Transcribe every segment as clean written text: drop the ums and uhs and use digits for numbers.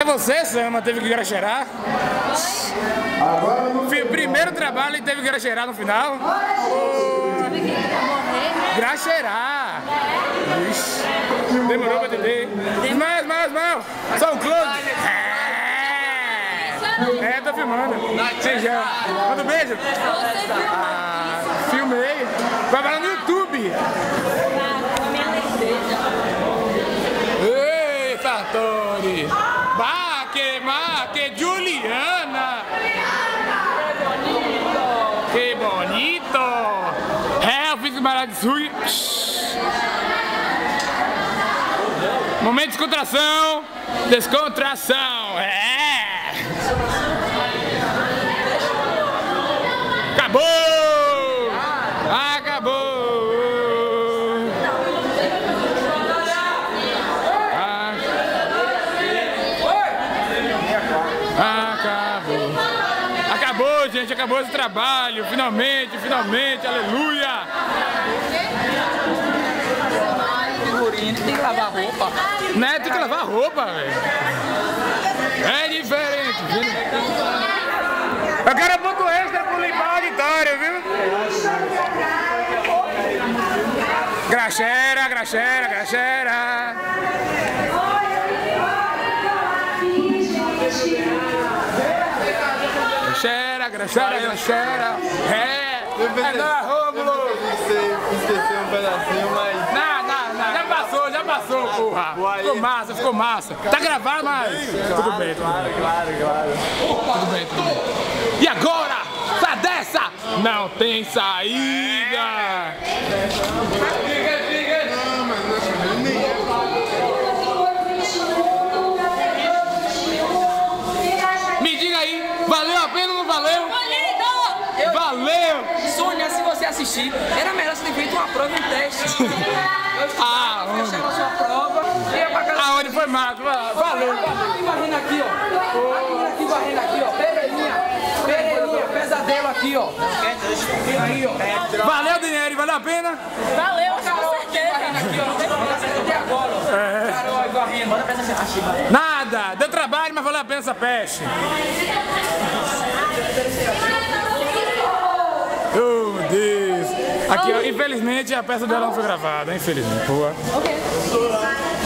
Você, Sama, teve que graxerar? Primeiro trabalho e teve que graxerar no final? Graxerar! Demorou pra entender. Mais, só um close! Tô filmando. Beijão. Manda um beijo. Filmei. Vai lá no YouTube. Ei, Sartori. Que Juliana. Que bonito. Eu fiz Maradisui. Momento de descontração. Descontração. Acabou! Acabou, gente, acabou esse trabalho, finalmente, aleluia! Tem que lavar roupa. Né, tem que lavar roupa, velho. É diferente, viu? Eu quero pouco extra pro limpar o auditório, viu? Graxera. Graxera. É nóis, Rômulo. Esqueci um pedacinho, mas... Não, já passou, porra. Ficou massa. Tá gravado, mas... Tudo bem. Claro. Tudo bem. E agora? Sai dessa! Não tem saída! Me diga aí, valeu a pena ou não valeu? Valeu! Sônia, se você assistir, era melhor você ter feito uma prova em teste. Eu fechava a sua prova, ia pra casa. Aonde foi massa? Valeu! Varrendo aqui, ó. Varrendo aqui, ó. Pereirinha, pesadelo aqui, ó. Aí, ó. Valeu, Daniele, valeu a pena? Valeu, com certeza. Varrendo aqui, ó. Até agora, ó. Carol, varrendo. Nada! Deu trabalho, mas valeu a pena essa peste. Oh, meu Deus! Aqui, ó, infelizmente a peça dela não foi gravada, infelizmente. Boa. Ok.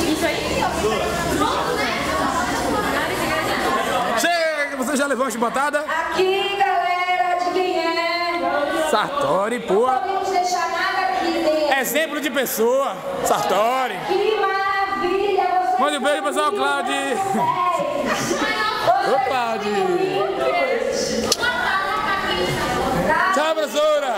Isso aí? Chega! Você já levou uma chibotada? Aqui, galera, de quem é? Sartori, pô. Não podemos deixar nada aqui dentro. Exemplo de pessoa. Sartori. Que maravilha! Você Mande um beijo, pessoal, Claudio. Opa, Tchau, professora.